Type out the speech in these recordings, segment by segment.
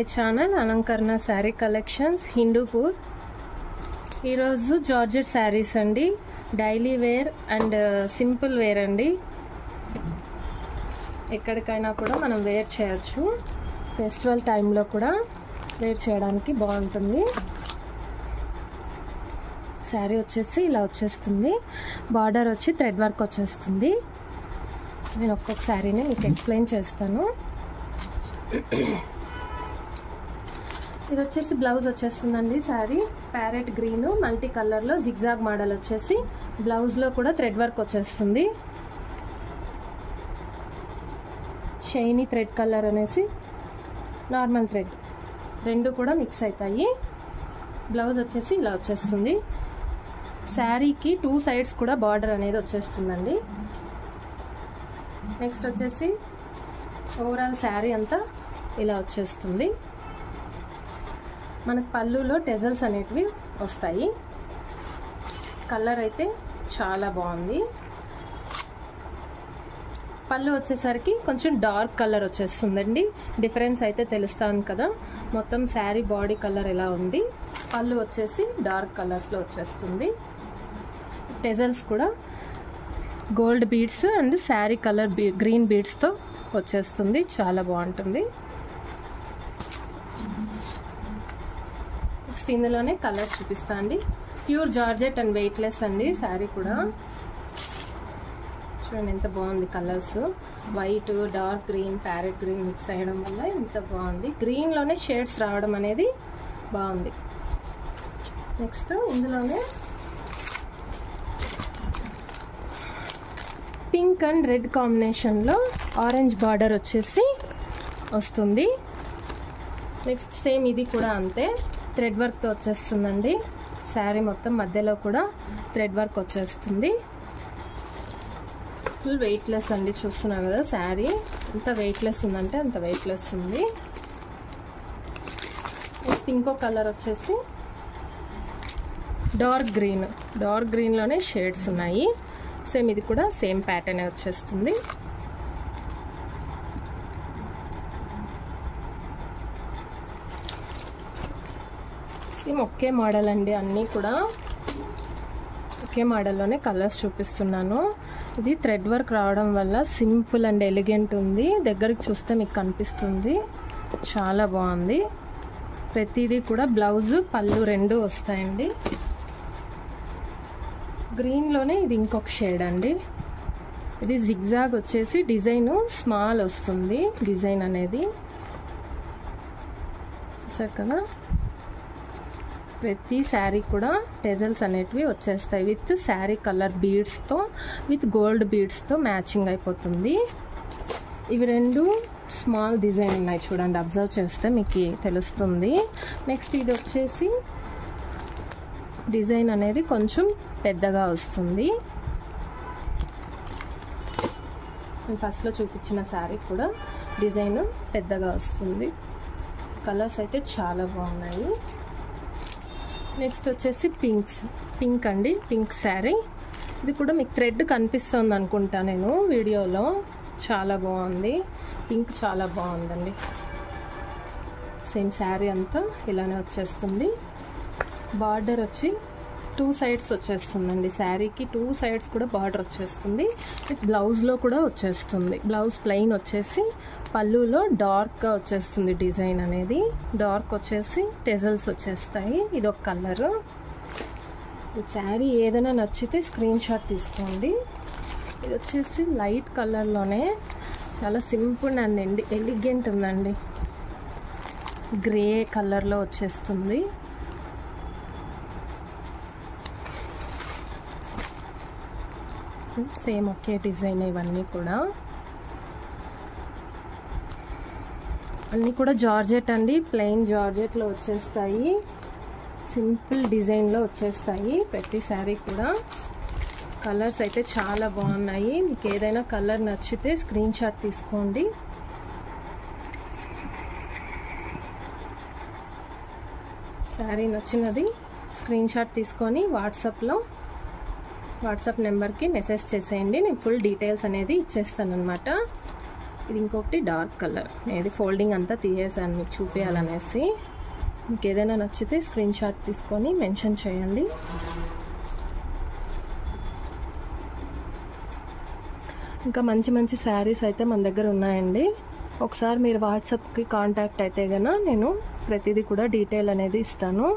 Channel అలంకరణ sari collections Hindupur. ఈరోజు georgette saris అండి, daily wear and simple wear అండి. ఎక్కడికైనా కూడా మనం వేర్ చేయొచ్చు, ఫెస్టివల్ టైంలో కూడా వేర్ చేయడానికి బాగుంటుంది. శారీ వచ్చేసి ఇలా వచ్చేస్తుంది, బార్డర్ వచ్చి థ్రెడ్ వర్క్ వచ్చేస్తుంది. నేను ఒక్కొక్క శారీని మీకు ఎక్స్ప్లెయిన్ చేస్తాను. ఇది వచ్చేసి బ్లౌజ్ వచ్చేస్తుందండి. శారీ ప్యారెట్ గ్రీన్ మల్టీ కలర్లో జిగ్జాగ్ మోడల్ వచ్చేసి బ్లౌజ్లో కూడా థ్రెడ్ వర్క్ వచ్చేస్తుంది. షైనీ థ్రెడ్ కలర్ అనేసి నార్మల్ థ్రెడ్ రెండు కూడా మిక్స్ అవుతాయి. బ్లౌజ్ వచ్చేసి ఇలా వచ్చేస్తుంది. శారీకి 2 సైడ్స్ కూడా బార్డర్ అనేది వచ్చేస్తుందండి. నెక్స్ట్ వచ్చేసి ఓవరాల్ శారీ అంతా ఇలా వచ్చేస్తుంది. మనకు పళ్ళులో టెజల్స్ అనేటివి వస్తాయి. కలర్ అయితే చాలా బాగుంది. పళ్ళు వచ్చేసరికి కొంచెం డార్క్ కలర్ వచ్చేస్తుందండి. డిఫరెన్స్ అయితే తెలుస్తుంది కదా. మొత్తం శారీ బాడీ కలర్ ఎలా ఉంది, పళ్ళు వచ్చేసి డార్క్ కలర్స్లో వచ్చేస్తుంది. టెజల్స్ కూడా gold beads and sari colour green బీడ్స్తో వచ్చేస్తుంది. చాలా బాగుంటుంది. ఇందులోనే కలర్స్ చూపిస్తా అండి. ప్యూర్ జార్జెట్ అండ్ వెయిట్లెస్ అండి శారీ కూడా. చూడండి ఎంత బాగుంది colours. White, dark green, parrot green mix అయ్యడం వల్ల ఎంత బాగుంది. గ్రీన్లోనే షేడ్స్ రావడం అనేది బాగుంది. నెక్స్ట్ ఇందులోనే పింక్ అండ్ రెడ్ కాంబినేషన్లో ఆరెంజ్ బార్డర్ వచ్చేసి వస్తుంది. నెక్స్ట్ సేమ్ ఇది కూడా అంతే, థ్రెడ్ వర్క్తో వచ్చేస్తుందండి. శారీ మొత్తం మధ్యలో కూడా థ్రెడ్ వర్క్ వచ్చేస్తుంది. ఫుల్ వెయిట్లెస్ అండి. చూస్తున్నారు కదా శారీ ఎంత వెయిట్లెస్ ఉందంటే అంత వెయిట్లెస్ ఉంది. నెక్స్ట్ ఇంకో కలర్ వచ్చేసి డార్క్ గ్రీన్లోనే షేడ్స్ ఉన్నాయి. సేమ్ ఇది కూడా సేమ్ ప్యాటర్న్ వచ్చేస్తుంది. సేమ్ ఒకే మోడల్ అండి, అన్నీ కూడా ఒకే మోడల్లోనే కలర్స్ చూపిస్తున్నాను. ఇది థ్రెడ్ వర్క్ రావడం వల్ల సింపుల్ అండ్ ఎలిగెంట్ ఉంది. దగ్గరికి చూస్తే మీకు కనిపిస్తుంది, చాలా బాగుంది. ప్రతిదీ కూడా బ్లౌజ్ పళ్ళు రెండు వస్తాయండి. గ్రీన్లోనే ఇది ఇంకొక షేడ్ అండి. ఇది జిగ్జాగ్ వచ్చేసి డిజైన్ స్మాల్ వస్తుంది. డిజైన్ అనేది చూసారు కదా. ప్రతి శారీ కూడా టెజల్స్ అనేటివి వచ్చేస్తాయి విత్ శారీ కలర్ బీడ్స్తో, విత్ గోల్డ్ బీడ్స్తో మ్యాచింగ్ అయిపోతుంది. ఇవి రెండు స్మాల్ డిజైన్ ఉన్నాయి చూడండి, అబ్జర్వ్ చేస్తే మీకు తెలుస్తుంది. నెక్స్ట్ ఇది వచ్చేసి డిజైన్ అనేది కొంచెం పెద్దగా వస్తుంది. నేను ఫస్ట్లో చూపించిన శారీ కూడా డిజైన్ పెద్దగా వస్తుంది. కలర్స్ అయితే చాలా బాగున్నాయి. నెక్స్ట్ వచ్చేసి పింక్ అండి, పింక్ శారీ. ఇది కూడా మీకు థ్రెడ్ కనిపిస్తుంది అనుకుంటా నేను వీడియోలో. చాలా బాగుంది, పింక్ చాలా బాగుందండి. సేమ్ శారీ అంతా ఇలానే వచ్చేస్తుంది. బార్డర్ వచ్చి 2 సైడ్స్ వచ్చేస్తుందండి. శారీకి 2 సైడ్స్ కూడా బార్డర్ వచ్చేస్తుంది. బ్లౌజ్లో కూడా వచ్చేస్తుంది. బ్లౌజ్ ప్లెయిన్ వచ్చేసి పళ్ళులో డార్క్గా వచ్చేస్తుంది. డిజైన్ అనేది డార్క్ వచ్చేసి టెజల్స్ వచ్చేస్తాయి. ఇది ఒక కలరు. ఈ శారీ ఏదైనా నచ్చితే స్క్రీన్ షాట్ తీసుకోండి. ఇది వచ్చేసి లైట్ కలర్లోనే చాలా సింపుల్ అండ్ ఎలిగెంట్ ఉందండి. గ్రే కలర్లో వచ్చేస్తుంది. సేమ్ ఒకే డిజైన్. ఇవన్నీ కూడా అన్నీ కూడా జార్జెట్ అండి, ప్లెయిన్ జార్జెట్లో వచ్చేస్తాయి. సింపుల్ డిజైన్లో వచ్చేస్తాయి ప్రతి శారీ కూడా. కలర్స్ అయితే చాలా బాగున్నాయి. మీకు ఏదైనా కలర్ నచ్చితే స్క్రీన్ షాట్ తీసుకోండి. శారీ నచ్చినది స్క్రీన్ షాట్ తీసుకొని వాట్సాప్ నెంబర్కి మెసేజ్ చేసేయండి. నేను ఫుల్ డీటెయిల్స్ అనేది ఇచ్చేస్తాను అనమాట. ఇది ఇంకొకటి డార్క్ కలర్. ఇది ఫోల్డింగ్ అంతా తీసేసాను మీకు చూపించాలనేసి. మీకు ఏదైనా నచ్చితే స్క్రీన్ షాట్ తీసుకొని మెన్షన్ చేయండి. ఇంకా మంచి మంచి శారీస్ అయితే మన దగ్గర ఉన్నాయండి. ఒకసారి మీరు వాట్సాప్కి కాంటాక్ట్ అయితే కనుక నేను ప్రతిదీ కూడా డీటెయిల్ అనేది ఇస్తాను.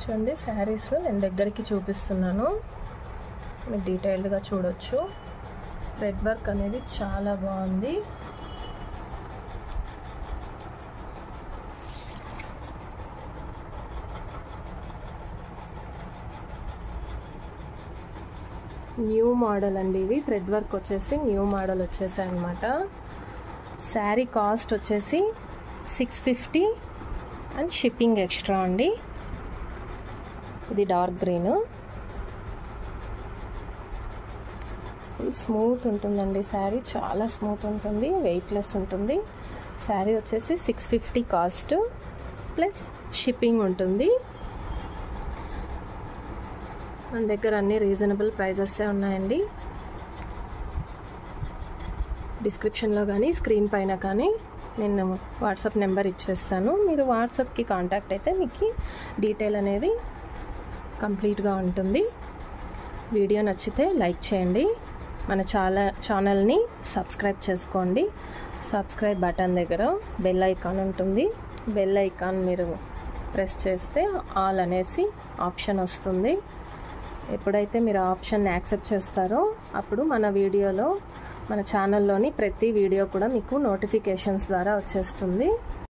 చూడండి శారీస్ నేను దగ్గరికి చూపిస్తున్నాను, మీరు డీటెయిల్డ్గా చూడొచ్చు. థ్రెడ్ వర్క్ అనేది చాలా బాగుంది. న్యూ మోడల్ అండి ఇవి. థ్రెడ్ వర్క్ వచ్చేసి న్యూ మోడల్ వచ్చేసాయి అన్నమాట. శారీ కాస్ట్ వచ్చేసి 650 అండ్ షిప్పింగ్ ఎక్స్ట్రా అండి. ఇది డార్క్ గ్రీన్. ఇది స్మూత్ ఉంటుందండి శారీ, చాలా స్మూత్ ఉంటుంది, వెయిట్లెస్ ఉంటుంది. శారీ వచ్చేసి 650 కాస్ట్ ప్లస్ షిప్పింగ్ ఉంటుంది. మన దగ్గర అన్ని రీజనబుల్ ప్రైజెసే ఉన్నాయండి. డిస్క్రిప్షన్లో కానీ స్క్రీన్ పైన కానీ నేను వాట్సాప్ నెంబర్ ఇచ్చేస్తాను. మీరు వాట్సాప్కి కాంటాక్ట్ అయితే మీకు డీటెయిల్ అనేది కంప్లీట్గా ఉంటుంది. వీడియో నచ్చితే లైక్ చేయండి. మన ఛానల్ని సబ్స్క్రైబ్ చేసుకోండి. సబ్స్క్రైబ్ బటన్ దగ్గర బెల్ ఐకాన్ ఉంటుంది. బెల్ ఐకాన్ మీరు ప్రెస్ చేస్తే ఆల్ అనేసి ఆప్షన్ వస్తుంది. ఎప్పుడైతే మీరు ఆప్షన్ యాక్సెప్ట్ చేస్తారో అప్పుడు మన వీడియోలో, మన ఛానల్లోని ప్రతి వీడియో కూడా మీకు నోటిఫికేషన్స్ ద్వారా వచ్చేస్తుంది.